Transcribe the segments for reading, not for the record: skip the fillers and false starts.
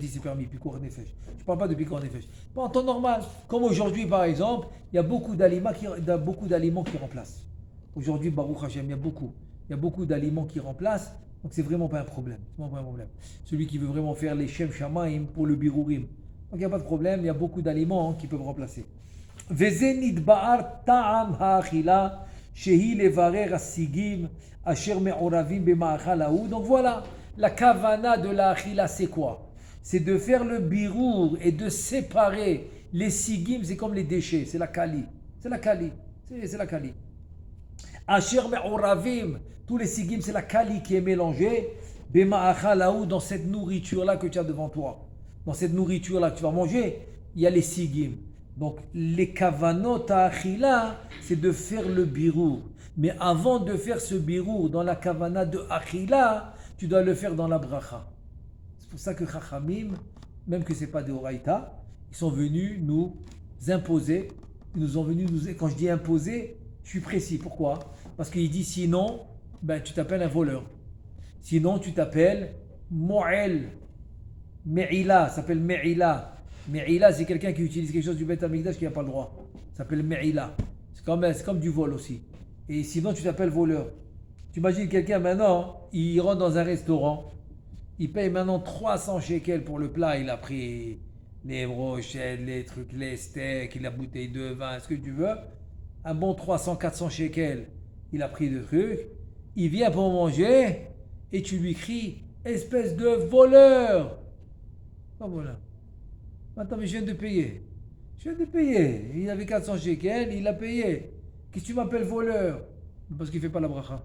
dit c'est permis, Picor Nefesh. Je ne parle pas de Picor Nefesh. Pas en temps normal. Comme aujourd'hui, par exemple, il y a beaucoup d'aliments qui remplacent. Aujourd'hui, Baruch Hashem, il y a beaucoup. Il y a beaucoup d'aliments qui remplacent. Donc c'est vraiment pas un problème. C'est vraiment pas un problème. Celui qui veut vraiment faire les Shem Shamaim pour le Birurim. Donc il n'y a pas de problème. Il y a beaucoup d'aliments qui peuvent remplacer. Vezenit Ba'ar Ta'am Ha'achila. Shehi Levarer Asigim. Asher Me'oravim Bema'achal Haou. Donc voilà. La kavana de la achila, c'est quoi? C'est de faire le birour et de séparer les sigim, c'est comme les déchets, c'est la kali. C'est la kali. C'est la kali. Asher me'oravim, tous les sigim, c'est la kali qui est mélangée. Bema'achal haou, dans cette nourriture-là que tu as devant toi. Dans cette nourriture-là que tu vas manger, il y a les sigim. Donc les kavanot à achila, c'est de faire le birour. Mais avant de faire ce birour dans la kavana de achila, tu dois le faire dans la bracha. C'est pour ça que Chachamim, même que ce n'est pas des Horaïta, ils sont venus nous imposer. Ils nous ont venus nous. Quand je dis imposer, je suis précis. Pourquoi? Parce qu'il dit sinon, tu t'appelles un voleur. Sinon, tu t'appelles Mo'el. Me'ila, ça s'appelle Me'ila. Me'ila, c'est quelqu'un qui utilise quelque chose du Beth Amikdash qui n'a pas le droit. Ça s'appelle Me'ila. C'est comme du vol aussi. Et sinon, tu t'appelles voleur. Tu imagines quelqu'un maintenant, il rentre dans un restaurant, il paye maintenant 300 shekels pour le plat, il a pris les brochettes, les trucs, les steaks, la bouteille de vin, ce que tu veux. Un bon 300-400 shekels, il a pris des trucs. Il vient pour manger et tu lui cries, espèce de voleur. Pas voleur. Attends, mais je viens de payer. Je viens de payer. Il avait 400 shekels, il a payé. Qu'est-ce que tu m'appelles voleur? Parce qu'il ne fait pas la bracha.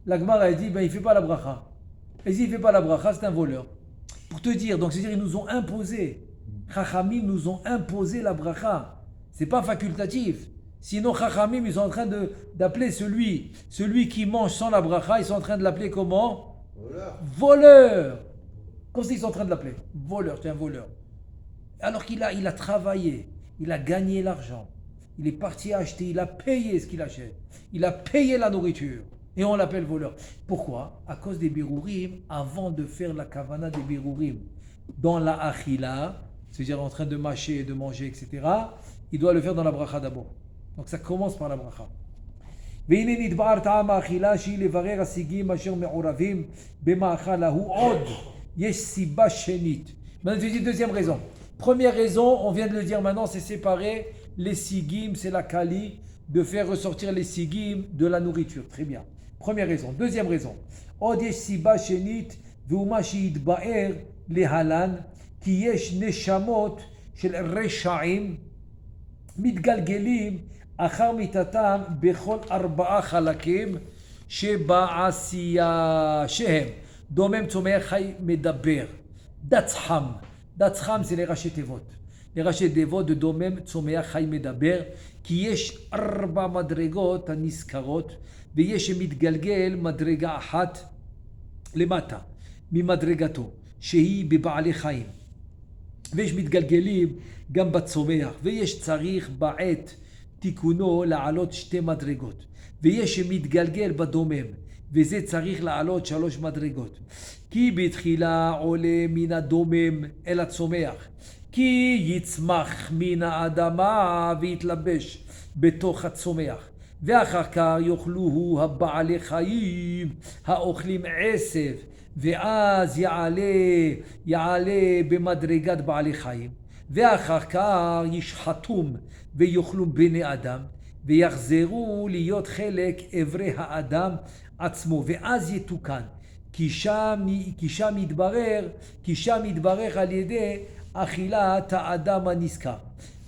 La Gemara a dit, il ne fait pas la bracha. Et s'il ne fait pas la bracha, c'est un voleur. Pour te dire, donc c'est-à-dire ils nous ont imposé. Chachamim nous ont imposé la bracha. Ce n'est pas facultatif. Sinon, Chachamim, ils sont en train d'appeler celui qui mange sans la bracha, ils sont en train de l'appeler comment? Voleur. Comme ça, ils sont en train de l'appeler. Voleur, tu es un voleur. Alors qu'il a travaillé, il a gagné l'argent. Il est parti acheter, il a payé ce qu'il achète. Il a payé la nourriture. Et on l'appelle voleur. Pourquoi? À cause des birourim, avant de faire la kavana des birourim, dans la achila, c'est-à-dire en train de mâcher, de manger, etc., il doit le faire dans la bracha d'abord. Donc ça commence par la bracha. והנה נתבער טעם האכילה שהיא לברר השיגים אשר מעורבים במאכל ההוא עוד. יש סיבה שנית. Maintenant je dis deuxième raison. Première raison, on vient de le dire maintenant, c'est séparer les sigim, c'est la kali, de faire ressortir les sigim de la nourriture. Très bien. Première raison. Deuxième raison. עוד יש סיבה שנית, והוא מה שהתבאר להלן, כי יש נשמות של רשעים מתגלגלים אחר מיתתם בכל 4 חלקים שבעשייה שהם דומם צומח חי מדבר. דצחם. דצחם זה לראשי תיבות. לראשי תיבות דומם צומח חי מדבר, כי יש 4 מדרגות הנזכרות, ויש שמתגלגל מדרגה אחת למטה ממדרגתו, שהיא בבעלי חיים. ויש מתגלגלים גם בצומח, ויש צריך בעת תיקונו לעלות 2 מדרגות, ויש שמתגלגל בדומם, וזה צריך לעלות 3 מדרגות. כי בתחילה עולה מן הדומם אל הצומח, כי יצמח מן האדמה ויתלבש בתוך הצומח, ואחר כך יאכלוהו הבעלי חיים האוכלים עשב, ואז יעלה במדרגת בעלי חיים, ואחר כך ישחטום ויאכלו בני אדם, ויחזרו להיות חלק אברי האדם עצמו, ואז יתוקן, כי שם יתברך על ידי אכילת האדם הנזכר.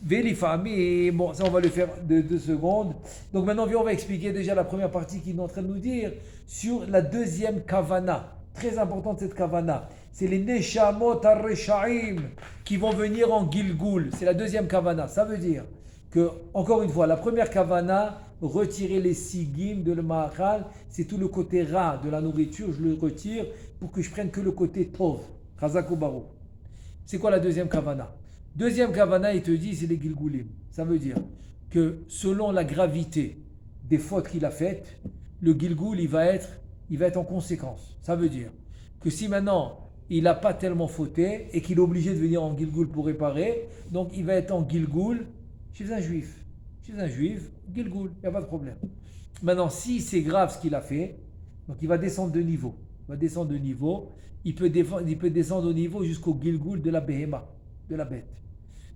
ולפעמים, bon, ça on va le faire de 2 secondes. Donc maintenant, on va expliquer déjà la première partie qu'il est en train de nous dire sur la deuxième kavana. Très importante cette kavana. C'est les neshamot ar-reshaim qui vont venir en Gilgul. C'est la deuxième kavana. Ça veut dire que, encore une fois, la première kavana, retirer les sigim de le ma'achal, c'est tout le côté ras de la nourriture. Je le retire pour que je prenne que le côté tov. Chazak ubaru. C'est quoi la deuxième kavana? Deuxième kavana, il te dit, c'est les gilgulim. Ça veut dire que selon la gravité des fautes qu'il a faites, le gilgul, il va être en conséquence. Ça veut dire que si maintenant il n'a pas tellement fauté et qu'il est obligé de venir en Gilgoul pour réparer, donc il va être en Gilgoul chez un juif. Chez un juif, Gilgoul, il n'y a pas de problème. Maintenant, si c'est grave ce qu'il a fait, donc il va descendre de niveau. Il va descendre de niveau. Il peut descendre au niveau jusqu'au Gilgoul de la Behema, de la bête.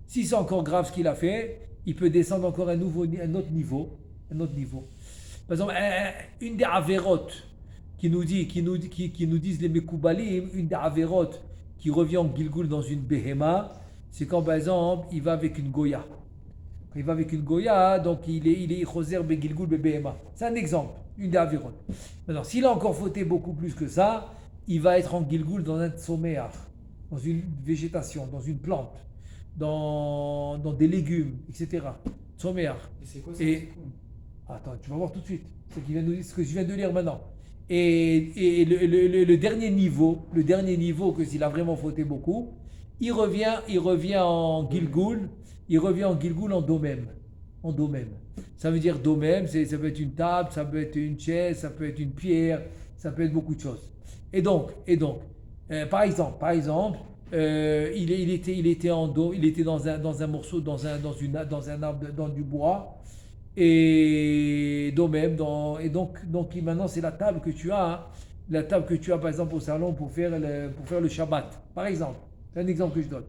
Si c'est encore grave ce qu'il a fait, il peut descendre encore un autre niveau. Un autre niveau. Par exemple, une des avérotes qui nous disent les Mekoubalim, une des avérotes qui revient en Gilgoul dans une Behema, c'est quand par exemple il va avec une Goya. Quand il va avec une Goya, donc il est Choser Begilgoul Behema. C'est un exemple, une des avérotes. Maintenant, s'il a encore fauté beaucoup plus que ça, il va être en Gilgoul dans un tsoméar, dans une végétation, dans une plante, dans des légumes, etc. Tsoméar. Et c'est quoi ça? Attends, tu vas voir tout de suite ce que je viens de lire maintenant. Et le dernier niveau, que s'il a vraiment fauté beaucoup, il revient en Gilgoul, en domem. En domem. Ça veut dire domem, ça peut être une table, ça peut être une chaise, ça peut être une pierre, ça peut être beaucoup de choses. Et donc, par exemple, il était dans un morceau, dans un arbre, dans du bois. Et donc maintenant c'est la table que tu as, hein. La table que tu as par exemple au salon pour faire le Shabbat, par exemple. C'est un exemple que je donne.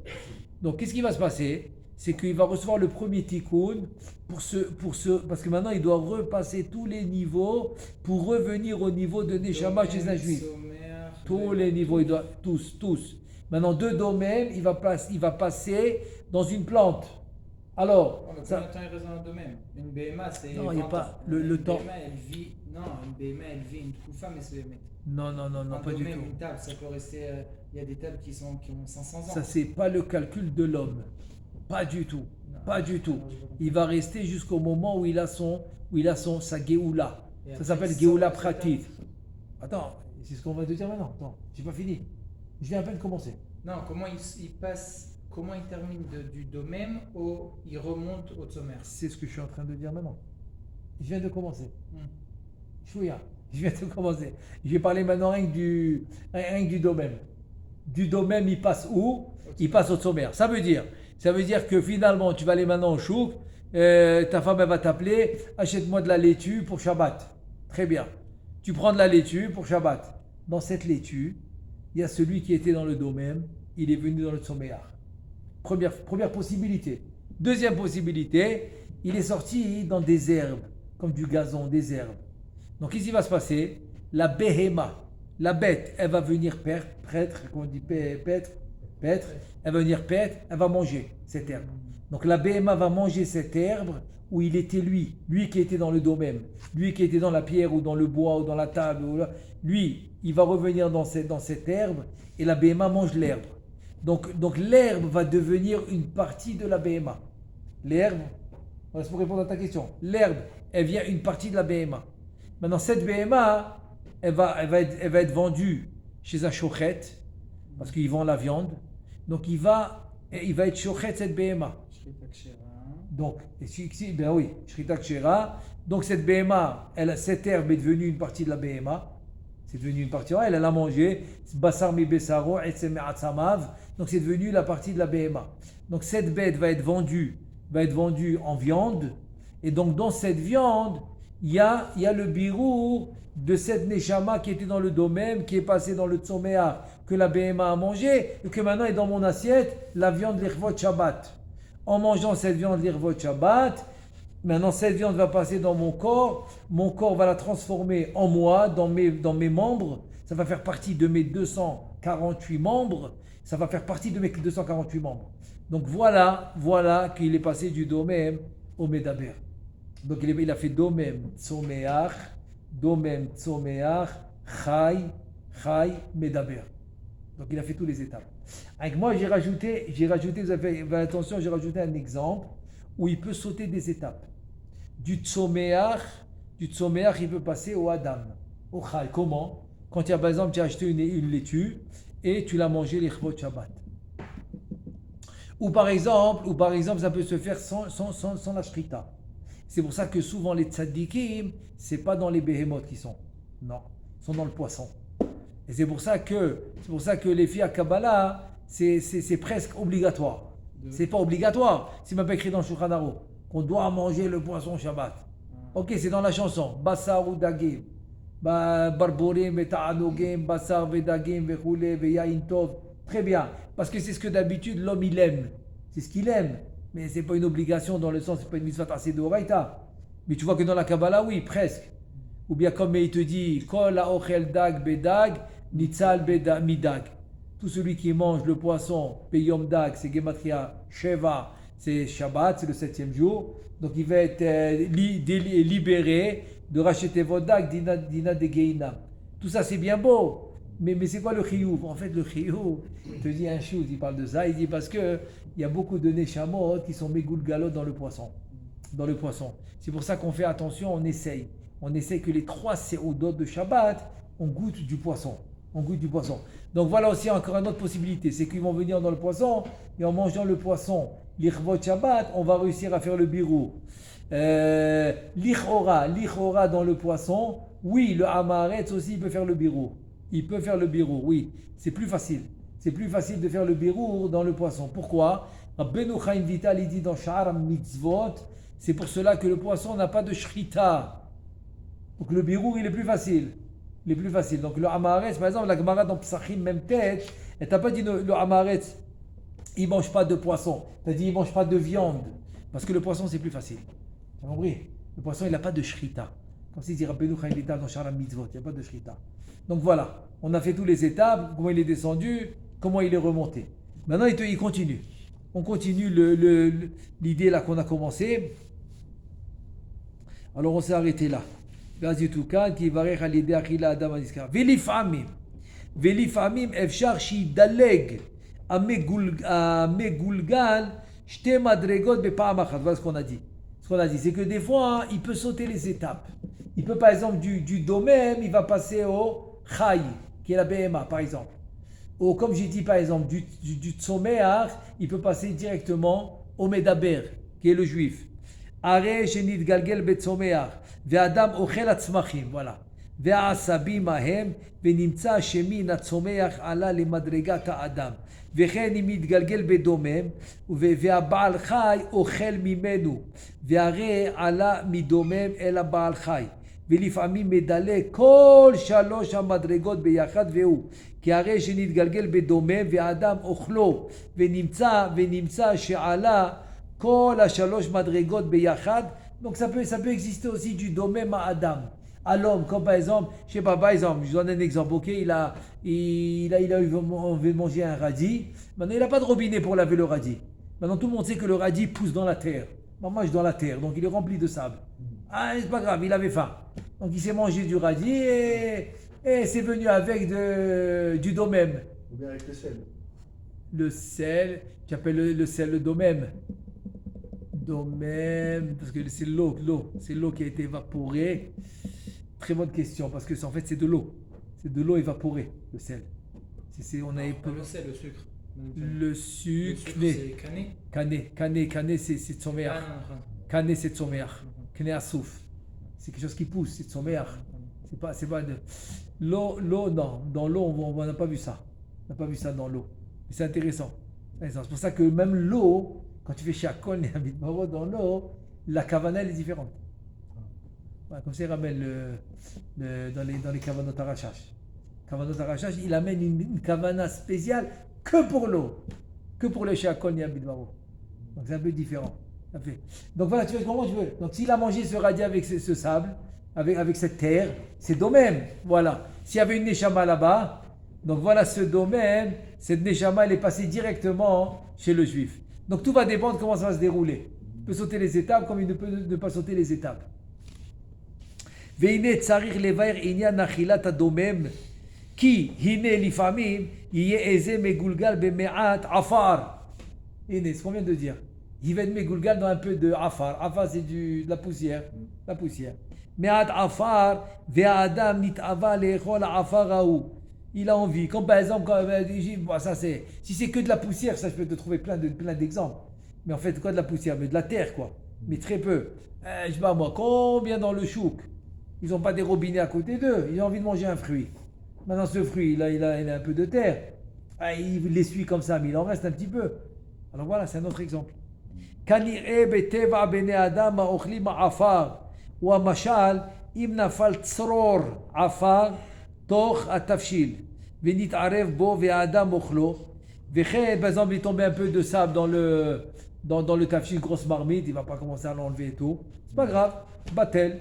Donc qu'est-ce qui va se passer? C'est qu'il va recevoir le premier tikkun parce que maintenant il doit repasser tous les niveaux pour revenir au niveau de Neshama chez un juif. Tous les niveaux, il doit tous. Maintenant deux domaines, il va passer dans une plante. Alors, combien de temps il reste dans le domaine? Une BMA, c'est. Non, il n'y a pas le temps. Une BMA, elle vit une coufa, mais c'est. Non, pas du tout. Une table, ça peut rester. Il y a des tables qui ont 500 ans. Ça, c'est pas le calcul de l'homme. Pas du tout. Non, pas du tout. Il va rester jusqu'au moment où il a sa Géoula. Ça s'appelle Géoula Pratit. Attends, c'est ce qu'on va te dire maintenant. Attends, j'ai pas fini. Je viens à peine de commencer. Non, comment il passe. Comment il termine du domaine il remonte au sommaire? C'est ce que je suis en train de dire maintenant. Je viens de commencer. Chouïa, je viens de commencer. Je vais parler maintenant rien que du domaine. Du domaine, il passe où? Il passe au sommaire. Ça veut dire que finalement, tu vas aller maintenant au chouk, ta femme elle va t'appeler, achète-moi de la laitue pour Shabbat. Très bien. Tu prends de la laitue pour Shabbat. Dans cette laitue, il y a celui qui était dans le domaine, il est venu dans le sommaire. Première possibilité. Deuxième possibilité, il est sorti dans des herbes, comme du gazon, des herbes. Donc, qu'est-ce qui va se passer? La behema, la bête, elle va venir paître, comme on dit paître, elle va venir paître, elle va manger cette herbe. Donc, la behema va manger cette herbe où il était lui qui était dans le domaine, lui qui était dans la pierre ou dans le bois ou dans la table, lui, il va revenir dans cette herbe et la behema mange l'herbe. Donc l'herbe va devenir une partie de la BMA. L'herbe, voilà, c'est pour répondre à ta question. L'herbe, elle vient une partie de la BMA. Maintenant, cette BMA, elle va être vendue chez un chochet, parce qu'il vend la viande. Donc il va être chochet cette BMA. Donc, ben oui, Shrita Kshera. Donc cette BMA, cette herbe est devenue une partie de la BMA. C'est devenu une partie, elle a mangé, Basar mi Besaro, donc c'est devenu la partie de la BMA. Donc cette bête va être vendue en viande, et donc dans cette viande, il y a le birour de cette Neshama qui était dans le domaine, qui est passé dans le Tsoméa, que la BMA a mangé, et que maintenant est dans mon assiette, la viande l'Irvot Shabbat. En mangeant cette viande l'Irvot Shabbat, maintenant, cette viande va passer dans mon corps va la transformer en moi, dans mes membres, ça va faire partie de mes 248 membres, ça va faire partie de mes 248 membres. Donc voilà qu'il est passé du domaine au Medaber. Donc il a fait domaine, tsomeach, chai, Medaber. Donc il a fait toutes les étapes. Avec moi, j'ai rajouté, vous avez attention, j'ai rajouté un exemple où il peut sauter des étapes. Du tsomeach, il peut passer au Adam, au Chai. Comment? Quand par exemple, tu as acheté une laitue et tu l'as mangée l'Ichvot Shabbat. Ou par exemple, ça peut se faire sans la shrita. C'est pour ça que souvent les tzaddikim, c'est pas dans les behemoths qui sont. Non, ils sont dans le poisson. Et c'est pour ça que les filles à Kabbalah, c'est presque obligatoire. C'est pas obligatoire, c'est même pas écrit dans le Shulchan Aruch, qu'on doit manger le poisson Shabbat. Ok, c'est dans la chanson. Bassar ou dagim. Barborim et ta'anogim, bassar ve dagim ve roulé ve yain tov. Très bien, parce que c'est ce que d'habitude l'homme il aime. C'est ce qu'il aime. Mais c'est pas une obligation dans le sens, c'est pas une mitzvah assez de Horaïta. Mais tu vois que dans la Kabbalah, oui, presque. Ou bien comme il te dit, Kol ha'ochel dag bedag, nitzal midag. Tout celui qui mange le poisson, peyom dag, c'est Gematria Sheva, c'est Shabbat, c'est le 7e jour. Donc il va être libéré de racheter votre dag, dina de geina. Tout ça c'est bien beau. Mais c'est quoi le chiyuv? En fait, le chiyuv, il te dit un chose, il parle de ça, il dit parce que il y a beaucoup de neshamot qui sont mégoulgalot dans le poisson. Dans le poisson. C'est pour ça qu'on fait attention, on essaye. On essaye que les 3 séoudot de Shabbat, on goûte du poisson. On goûte du poisson. Donc voilà aussi encore une autre possibilité, c'est qu'ils vont venir dans le poisson, et en mangeant le poisson, l'irvot Shabbat, on va réussir à faire le birou. L'Ichora dans le poisson, oui, le Hamaretz aussi, il peut faire le birou. Il peut faire le birou, oui. C'est plus facile. C'est plus facile de faire le birou dans le poisson. Pourquoi? Rabbeinu Chaim Vital, il dit dans Sha'ar Mitzvot, c'est pour cela que le poisson n'a pas de shrita. Donc le birou, il est plus facile. Il est plus facile. Donc le Hamaretz, par exemple, la Gemara dans Psachim, même tête, elle t'a pas dit le Hamaretz, il ne mange pas de poisson. Tu as dit il ne mange pas de viande. Parce que le poisson, c'est plus facile. Tu as compris? Le poisson, il n'a pas de shrita. Comme s'il dit Rabbeinu Chaim Vital dans Sha'ar Mitzvot, il n'y a pas de shrita. Donc voilà, on a fait toutes les étapes, comment il est descendu, comment il est remonté. Maintenant, il continue. On continue l'idée là qu'on a commencé. Alors on s'est arrêté là. ולפעמים אפשר שידלג המגולגל שתי מדרגות בפעם אחת. Voilà ce qu'on a dit. Ce qu'on a dit, c'est que des fois, il peut sauter les étapes. Il peut par exemple du domem, il va passer au chai, qui est la BMA par exemple. Ou comme j'ai dit par exemple, du tsomeach, il peut passer directement au medaber, qui est le juif. Are shenit galgel betsomeach, ve'adam ochel atzmachim, voilà. והעשבים ההם, ונמצא שמן הצומח עלה למדרגת האדם. וכן אם יתגלגל בדומם, והבעל חי אוכל ממנו, והרי עלה מדומם אל הבעל חי. ולפעמים מדלג כל 3 המדרגות ביחד והוא. כי הרי שנתגלגל בדומם, והאדם אוכלו, ונמצא שעלה כל 3 מדרגות ביחד. Donc ça peut exister aussi du domem à Adam. À l'homme, comme par exemple, je sais pas, par exemple, je donne un exemple, ok, il a eu envie de manger un radis, maintenant il n'a pas de robinet pour laver le radis. Maintenant tout le monde sait que le radis pousse dans la terre. Moi, mange dans la terre, donc il est rempli de sable. Ah, c'est pas grave, il avait faim. Donc il s'est mangé du radis et c'est venu avec du domem. Ou bien avec le sel. Le sel, tu appelles le sel le domem. Domem, parce que c'est l'eau qui a été évaporée. Très bonne question, parce que en fait c'est de l'eau. C'est de l'eau évaporée, le sel. On avait Pas le sel, le sucre. Le sucre, c'est cané. Cané, c'est tsomeach. Cané, c'est tsomeach. Cané assouf. C'est quelque chose qui pousse, c'est tsomeach. C'est pas de... L'eau, non. Dans l'eau, on n'a pas vu ça. On n'a pas vu ça dans l'eau. Mais c'est intéressant. C'est pour ça que même l'eau, quand tu fais shakol et habit maro dans l'eau, la kavana elle est différente. Voilà, comme ça il ramène dans les kavanot arrachash. Kavanot arrachash, il amène une kavana spéciale que pour l'eau, que pour le shakol et habit maro. Donc c'est un peu différent. Donc voilà, tu fais comment tu veux. Donc s'il a mangé ce radis avec ce sable, avec cette terre, c'est domem. Voilà. S'il y avait une neshama là-bas, donc voilà ce domem, cette neshama elle est passée directement chez le juif. Donc tout va dépendre comment ça va se dérouler. Il peut sauter les étapes comme il ne peut ne pas sauter les étapes. והנה צריך לבאר עניין אכילת הדומם כי הנה לפעמים יהיה איזה מגולגל במעט עפר. הנה, ce qu'on vient de dire. Il va être מגולגל dans un peu de עפר. עפר c'est de la poussière. La poussière. מעט עפר והאדם נתאווה לאכול העפר ההוא. Il a envie. Comme par exemple, ça c'est, si c'est que de la poussière, ça je peux te trouver plein d'exemples. Mais en fait, quoi de la poussière? Mais de la terre, quoi. Mais très peu. Je sais pas moi, combien dans le chouk, ils n'ont pas des robinets à côté d'eux, ils ont envie de manger un fruit. Maintenant, ce fruit, il a un peu de terre. Ah, il l'essuie comme ça, mais il en reste un petit peu. Alors voilà, c'est un autre exemple. כנראה בטבע בני אדם האוכלים עפר, הוא המשל אם נפל צרור עפר תוך התבשיל ונתערב בו והאדם אוכלו וכן, par exemple, il tombe un peu de sable dans le tafshil, grosse marmite, il ne va pas commencer à l'enlever et tout. C'est pas grave, batel.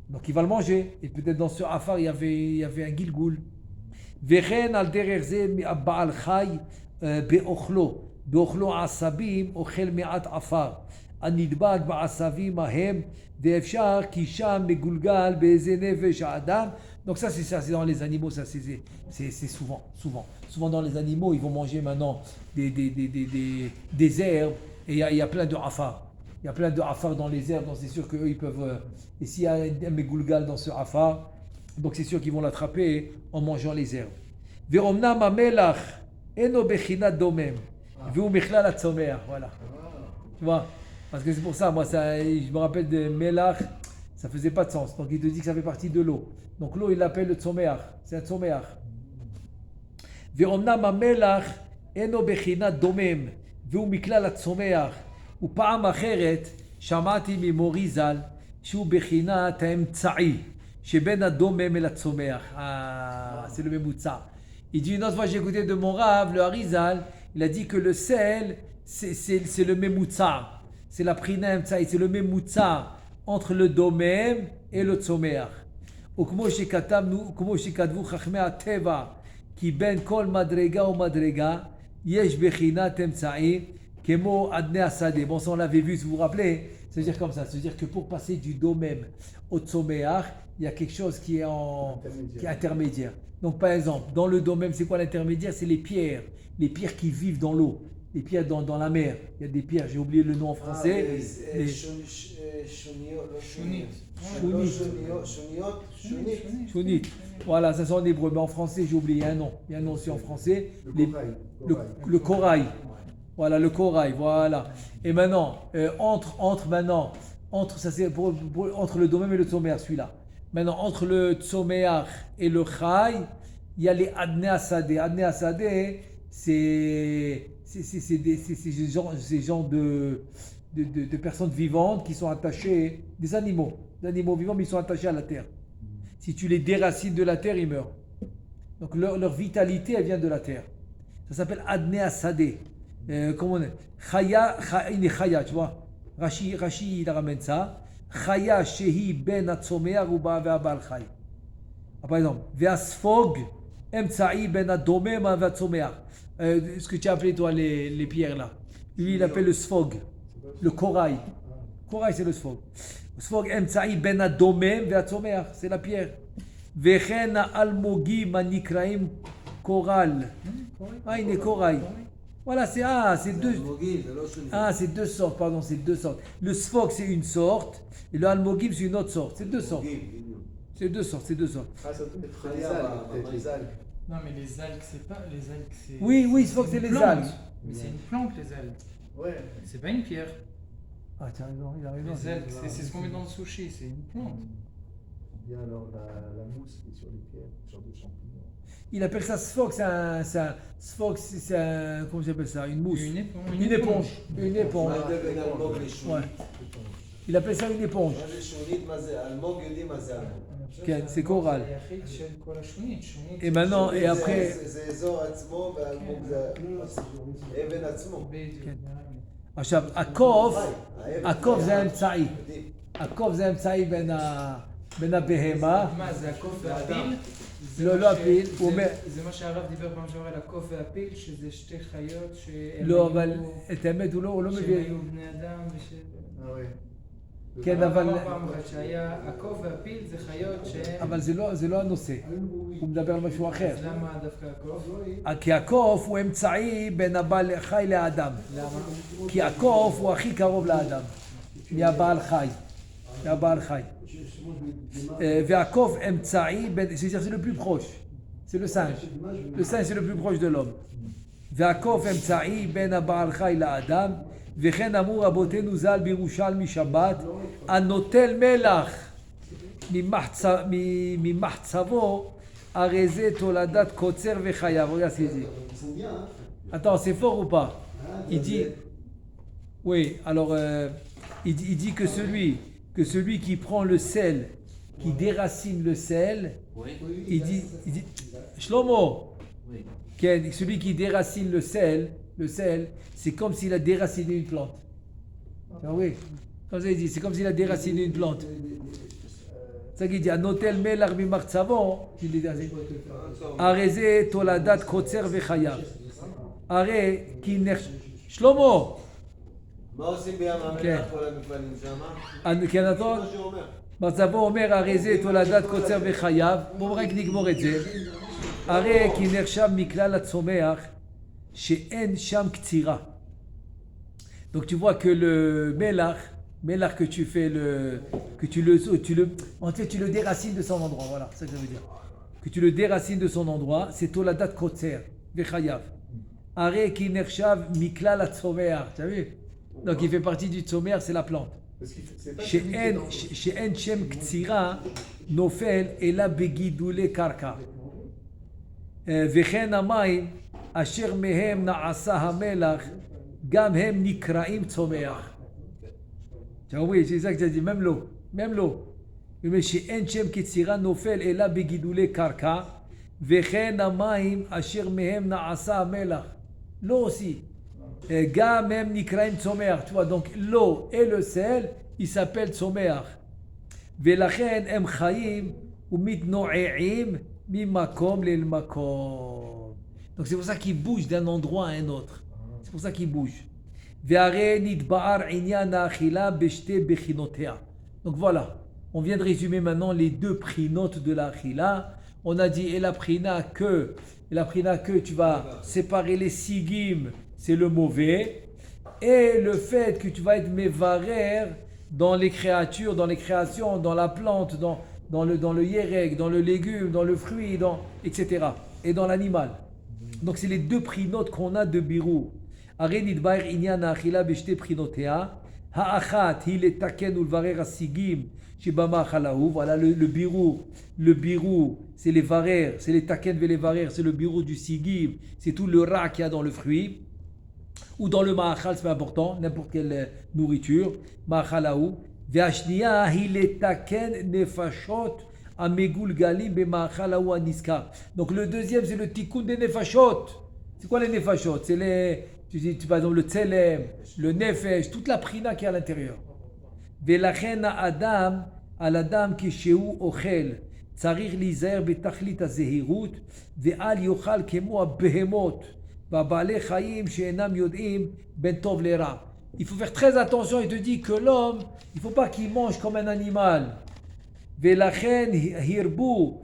Donc il va le manger. Et peut-être dans ce afar, il y avait un gilgoul. וכן על דרך זה בעל חי באוכלו. באוכלו עשבים אוכל מעט עפר. הנדבק בעשבים ההם ואפשר כי שם מגולגל באיזה נפש האדם. Donc ça c'est dans les animaux, ça c'est souvent. Souvent dans les animaux, ils vont manger maintenant des herbes et il y a plein de afar. Il y a plein de afar dans les herbes, donc c'est sûr qu'eux ils peuvent. Et s'il y a un megulgal dans ce afar, donc c'est sûr qu'ils vont l'attraper en mangeant les herbes. ואומנם המלח אינו בחינת דומם והוא מכלל הצומח, voilà. Tu vois, parce que c'est pour ça, moi je me rappelle de melach, ça faisait pas de sens. Donc il te dit que ça fait partie de l'eau. Donc l'eau il l'appelle le tzomeach, c'est un tzomeach. ואומנם המלח אינו בחינת דומם והוא מכלל הצומח ופעם אחרת שמעתי ממורי ז"ל שהוא בחינת האמצעי שבין הדומם אל הצומח. C'est le ממוצע. Il dit une autre fois j'ai écouté de mon Rav, le Harizal, il a dit que le sel c'est le memutza, c'est la prina, c'est le memutza entre le domem et le tzomeach. וכמו שכתבו חכמי הטבע כי בין כל מדרגה ומדרגה יש בחינת אמצעי כמו אדני השדה. Bon, ça on l'avait vu, si vous vous rappelez, c'est-à-dire comme ça, c'est-à-dire que pour passer du domem au tzomeach, il y a quelque chose qui est intermédiaire. Donc par exemple, dans le domem, c'est quoi l'intermédiaire? C'est les pierres qui vivent dans l'eau, les pierres dans la mer. Il y a des pierres, j'ai oublié le nom en français. Shunit. Voilà, ça c'est en hébreu, mais en français j'ai oublié un nom. Il y a un nom aussi en français. Le corail. Voilà, le corail, voilà. Et maintenant, entre ça c'est entre le domem et le tzomeach, celui-là. Maintenant, entre le tzomeach et le chai, il y a les adnei asadeh. Adnei asadeh, c'est ces gens de personnes vivantes qui sont attachées, des animaux vivants, mais ils sont attachés à la terre. Si tu les déracines de la terre, ils meurent. Donc leur vitalité, elle vient de la terre. Ça s'appelle adnei asadeh. Comment on est? Chaya, tu vois. Rashi, il ramène ça. Chaya shehi ben atzomeach uba ve'abal chay. Par exemple, ve'asfog emtsa'i ben adomem ve'atzomeach. Ce que tu as appelé toi les pierres là. Lui il appelle le sfog, le corail. Corail c'est le sfog. Sfog emtsa'i ben adomem ve'atzomeach, c'est la pierre. Ve'chen almogim anikraim koral. Ah, il est corail. Voilà, c'est deux sortes, pardon, c'est deux sortes. Le sfog, c'est une sorte, et le almogim, c'est une autre sorte. C'est deux sortes. C'est deux sortes. Ah, ça doit être les algues. Non, mais les algues, c'est pas les algues, c'est. Oui, sfog, c'est les algues. Mais c'est une plante, les algues. Ouais. C'est pas une pierre. Ah, tu as raison, il a raison. Les algues, c'est ce qu'on met dans le sushi, c'est une plante. Il y a alors la mousse qui est sur les pierres, sur des champignons. Il appelle ça sfog, c'est un comment j'appelle ça? Une mousse. Une éponge. Ouais. Il appelle ça une éponge. C'est coral. Et maintenant, et après. עכשיו, הקוף זה האמצעי. הקוף זה האמצעי בין הבהמה. מה זה, הקוף והפיל? לא הפיל. זה מה שהרב דיבר פעם שעברה על הקוף והפיל, שזה שתי חיות לא, אבל את האמת הוא לא מביא. שהיו בני אדם כן, אבל... שהיה הקוף והפיל זה חיות אבל זה לא הנושא. הוא מדבר על משהו אחר. אז למה דווקא הקוף? כי הקוף הוא אמצעי בין הבעל חי לאדם. למה? כי הקוף הוא הכי קרוב לאדם. מהבעל חי. והקוף אמצעי, c'est-à-dire c'est le plus proche, c'est le singe. Le singe c'est le plus proche de l'homme. והקוף אמצעי בין הבעל חי לאדם, וכן אמרו רבותינו ז"ל בירושלמי שבת, הנוטל מלח ממחצבו Areze toladat kotser vechayav. Regarde ce qu'il dit. Ils sont bien, hein. Attends, c'est fort ou pas? Ah, Il dit, oui, alors il dit que celui qui prend le sel, qui déracine le sel, Oui. il dit Shlomo, Oui. celui qui déracine le sel, c'est comme s'il a déraciné une plante. Ah oui, comme ça il dit, c'est comme s'il a déraciné une plante. C'est ça qu'il dit, Anotel melar mimartzavon, il dit, Areze toladat kotser vechayav. Are ki ner... Shlomo, מה עושים בים כן. המלח כל המפעלים שם? כן נכון? מה שאומר. מצבו אומר, הרי זה תולדת קוצר וחייו. בואו רק נגמור את זה. הרי כי נחשב מכלל הצומח שאין שם קצירה. Donc tu vois que le melach que tu fais en fait tu le déracines de son endroit, voilà, c'est ça que ça veut dire. Que tu le déracines de son endroit, c'est toladat kotser vechayav. Are ki נחשב מכלל הצומח, tu as vu? Donc il fait partie du tzomer, c'est la plante. Parce que c'est pas celui qui est dans- שאין שם קצירה נופל אלא בגידולי קרקע. וכן המים אשר מהם נעשה המלח גם הם נקראים צומח. Oui, c'est ça que j'ai dit, même l'eau. Mais שאין שם קצירה נופל אלא בגידולי קרקע וכן המים אשר מהם נעשה המלח. l'eau aussi. גם הם נקראים צומח. Tu vois, donc l'eau et le sel, ils s'appellent צומח. ולכן הם חיים ומתנועעים ממקום למקום. Donc c'est pour ça qu'ils bougent d'un endroit à un autre. C'est pour ça qu'ils bougent. והרי נתבאר עניין האכילה בשתי בחינותיה. Donc voilà, on vient de résumer maintenant les deux prinotes de la achila. On a dit et la prina que tu vas séparer les sigim, c'est le mauvais, et le fait que tu vas être mevarer dans les créatures, dans les créations, dans la plante, dans le yerek, dans le légume, dans le fruit, etc. Et dans l'animal. Donc c'est les deux prinotes qu'on a de birou. הרי נתבאר עניין האכילה בשתי בחינותיה, האחת היא לתקן ולברר השיגים שבמאכל ההוא. Voilà le birou, c'est les varer, c'est les taken et les varer, c'est le birou du sigim, c'est tout le rat qu'il y a dans le fruit, ou dans le maachal, c'est pas important, n'importe quelle nourriture, מאכל ההוא. והשנייה היא לתקן נפשות המגולגלים במאכל ההוא הנזכר. Donc le deuxième c'est le tikkun des nefashot. C'est quoi les nefashot? C'est les... par exemple le tselem, le nefesh, toute la prina qui est à l'intérieur. ולכן האדם כשהוא אוכל צריך להיזהר בתכלית הזהירות ואל יאכל כמו הבהמות והבעלי חיים שאינם יודעים בין טוב לרע. Il faut faire très attention, il te dit que l'homme, il ne faut pas qu'il mange comme un animal. ולכן הרבו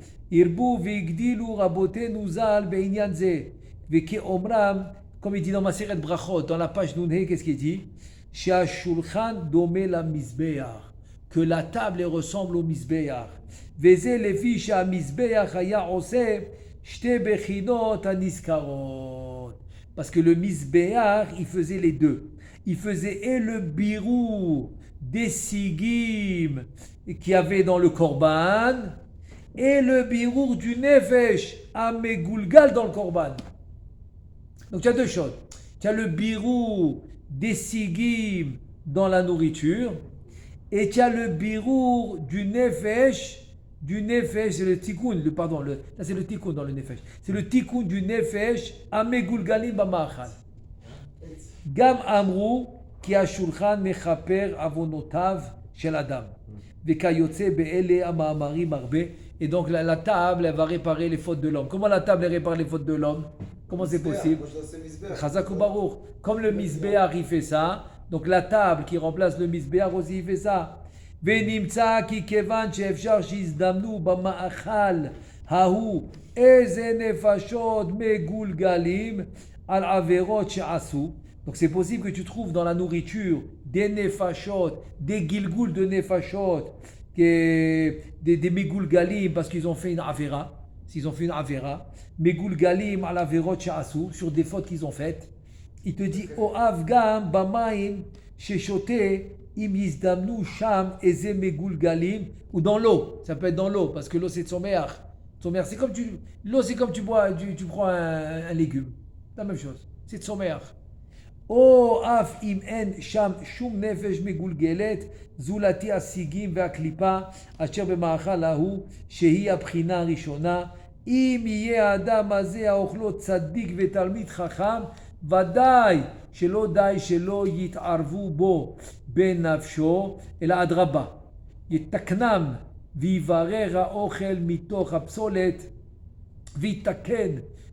והגדילו רבותינו ז"ל בעניין זה וכאומרם, comme il dit dans Maseret Brachot, dans la page Nunhe, qu'est-ce qu'il dit? Shulchan dome la misbeach, que la table ressemble au misbeach. Veze lefi sha misbeach haya ose shte bechinot aniskarot. Parce que le misbeach, il faisait les deux. Il faisait et le birou des sigim qu'il y avait dans le korban, et le birou du nefesh amegulgal dans le korban. Donc tu as deux choses. Tu as le birou des sigim dans la nourriture et tu as le birou du nefesh, c'est le tikkun, là c'est le tikkun dans le nefesh. C'est le tikkun du nefesh amegulgalim b'ma'achal. Gam amru ki hashulchan mechaper avonotav shel adam. Vekayotze be'ele ama'amarim arbe. Et donc la table, elle va réparer les fautes de l'homme. Comment la table elle répare les fautes de l'homme? Comment c'est possible? Chazak ou Baruch. Comme le misbéar il fait ça, donc la table qui remplace le misbéar aussi il fait ça. ונמצא כי כיוון שאפשר שיזדמנו במאכל ההוא איזה נפשות מגולגלים על עבירות שעשו. Donc c'est possible que tu trouves dans la nourriture des nefashot, des gilgoul de nefashot, des megulgalim parce qu'ils ont fait une avera. S'ils ont fait une avera, megulgalim al averot sha'asu, sur des fautes qu'ils ont faites. Il te dit o avgam bamaim sheshote im yizdamnu sham eze megulgalim, ou dans l'eau. Ça peut être dans l'eau parce que l'eau c'est tzomeach. Tzomer, c'est comme l'eau, c'est comme tu prends un légume. La même chose. C'est tzomer. או אף אם אין שם שום נפש מגולגלת זולתי הסיגים והקליפה אשר במאכל ההוא שהיא הבחינה הראשונה אם יהיה האדם הזה האוכלו צדיק ותלמיד חכם ודאי שלא יתערבו בו בנפשו אלא אדרבה יתקנם ויברר האוכל מתוך הפסולת ויתקן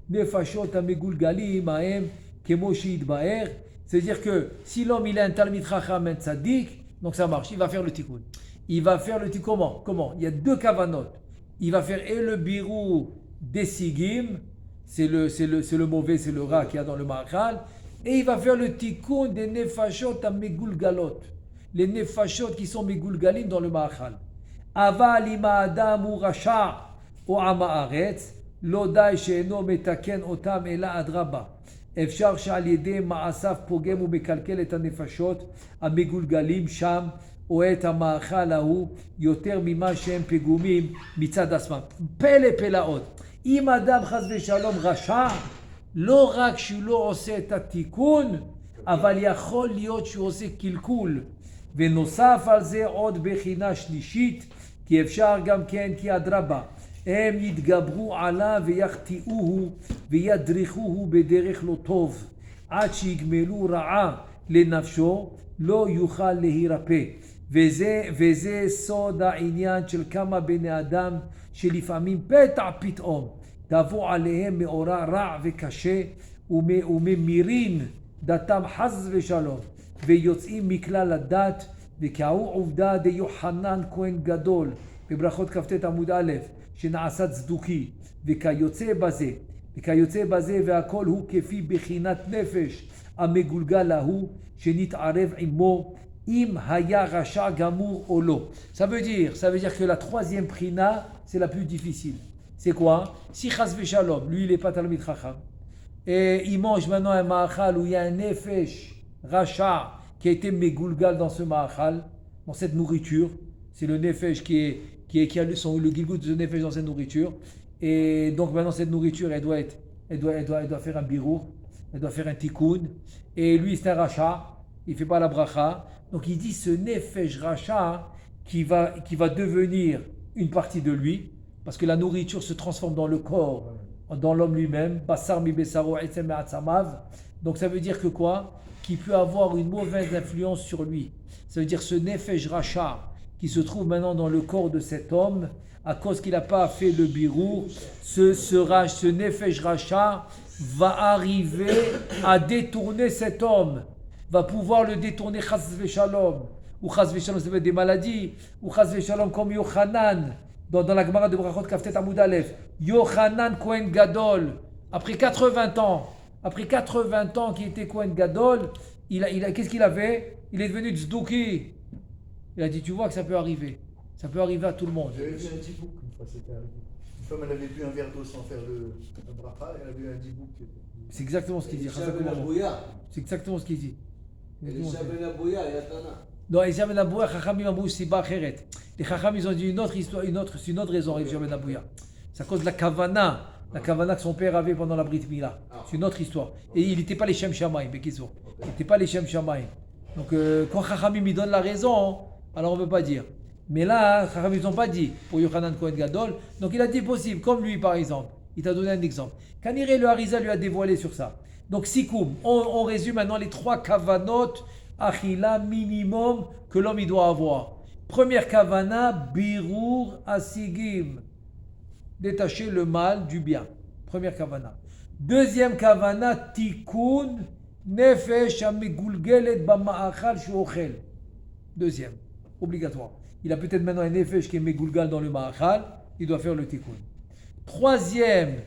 נפשות המגולגלים ההם כמו שיתבהר, c'est-à-dire que si l'homme il a un talmid chacham, un tzaddik, donc ça marche, il va faire le tikkun. Il va faire le tikkun comment? Il y a deux kavanot. Il va faire et le birou des sigim, c'est le mauvais, c'est le rat qu'il y a dans le ma'achal, et il va faire le tikkun des nefashot à megulgalot, les nefashot qui sont megulgalim dans le ma'achal. Aval ima adam ou rasha ou amaaretz, lo dai she'eno metaken otam ela adraba. אפשר שעל ידי מעשיו פוגם ומקלקל את הנפשות המגולגלים שם או את המאכל ההוא יותר ממה שהם פגומים מצד עצמם. פלא פלאות. אם אדם חס ושלום רשע, לא רק שהוא לא עושה את התיקון, אבל יכול להיות שהוא עושה קלקול. ונוסף על זה עוד בחינה שלישית, כי אפשר גם כן כי אדרבה. הם יתגברו עליו ויחטיאוהו וידריכוהו בדרך לא טוב עד שיגמלו רעה לנפשו לא יוכל להירפא וזה סוד העניין של כמה בני אדם שלפעמים פתע פתאום תבוא עליהם מאורע רע וקשה וממירין דתם חס ושלום ויוצאים מכלל הדת וכהוא עובדה דיוחנן כהן גדול בברכות כ"ט עמוד א' שנעשה צדוקי וכיוצא בזה והכל הוא כפי בחינת נפש המגולגל ההוא שנתערב עמו אם היה רשע גמור או לא. Ça veut dire que la troisième prina c'est la plus difficile. C'est quoi? Si chas v'shalom, lui il est pas talmid chacham et il mange maintenant un ma'achal où il y a un nefesh racha qui a été megulgal dans ce ma'achal, dans cette nourriture, c'est le nefesh qui a le gilgout de nefesh dans cette nourriture. Et donc maintenant cette nourriture, elle doit faire un birour, elle doit faire un tikkun. Et lui c'est un racha, il fait pas la bracha. Donc il dit ce nefesh racha qui va devenir une partie de lui, parce que la nourriture se transforme dans le corps, dans l'homme lui-même. Basar mi besaro etzem me'atzamav. Donc ça veut dire que quoi? Qu'il peut avoir une mauvaise influence sur lui. Ça veut dire ce nefesh racha qui se trouve maintenant dans le corps de cet homme, à cause qu'il n'a pas fait le birou, ce nefesh racha va arriver à détourner cet homme, va pouvoir le détourner chas v'shalom, ou chas v'shalom ça veut dire des maladies, ou chas v'shalom comme Yochanan, dans la Gemara de Brachot Kaftet Amud Aleph, Yochanan Kohen Gadol, après 80 ans qu'il était Kohen Gadol, qu'est-ce qu'il avait? Il est devenu tzduki. Il a dit, tu vois que ça peut arriver. Ça peut arriver à tout le monde. J'avais vu un dibouk une fois, c'était arrivé. Une femme, elle avait bu un verre d'eau sans faire le bracha, elle avait vu un dibouk. C'est exactement ce qu'il dit. C'est exactement ce qu'il dit. Non, Elisha ben Abouya, Chachamim Amrou Siba Acheret. Les Chachamim, ils ont dit une autre histoire, c'est une autre raison, Elisha ben Abouya. C'est à cause de la kavana que son père avait pendant la Brit Mila. C'est une autre histoire. Et il n'était pas les Shem Shamayim, Bekizor. Il n'était pas les Shem Shamayim. Donc, quand Chachamim lui donne la raison, alors on ne peut pas dire. Mais là, Chachamim ils n'ont pas dit pour Yochanan Kohen Gadol. Donc il a dit possible, comme lui par exemple. Il t'a donné un exemple. Kaniré le Harizal lui a dévoilé sur ça. Donc Sikoum, on résume maintenant les 3 kavanot, achila minimum que l'homme il doit avoir. Première kavana, birur asigim. Détacher le mal du bien. Première kavana. Deuxième kavana, tikkun nefesh amegulgelet b'ma'achal shu'ochel. Deuxième, obligatoire. Il a peut-être maintenant un nefesh qui est megulgal dans le ma'achal, il doit faire le tikkun. Troisième,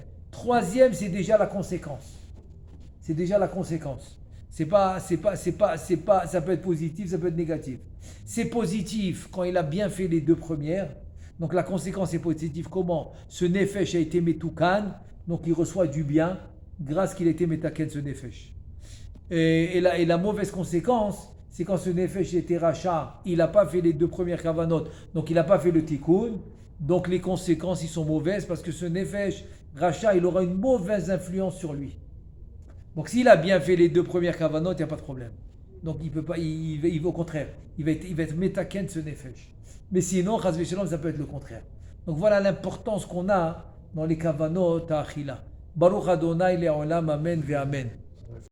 c'est déjà la conséquence. C'est déjà la conséquence. C'est pas, ça peut être positif, ça peut être négatif. C'est positif quand il a bien fait les 2 premières. Donc la conséquence est positive. Comment? Ce nefesh a été metoukan, donc il reçoit du bien grâce qu'il a été metaken ce nefesh. Et la mauvaise conséquence, c'est quand ce nefesh était racha, il n'a pas fait les 2 premières kavanot, donc il n'a pas fait le tikkun. Donc les conséquences, ils sont mauvaises parce que ce nefesh, Racha, il aura une mauvaise influence sur lui. Donc s'il a bien fait les 2 premières kavanot, il n'y a pas de problème. Donc il peut pas, au contraire, il va être métaken ce nefesh. Mais sinon, chas v'shalom, ça peut être le contraire. Donc voilà l'importance qu'on a dans les kavanot à Achila. Baruch Adonai le'olam, amen ve'amen.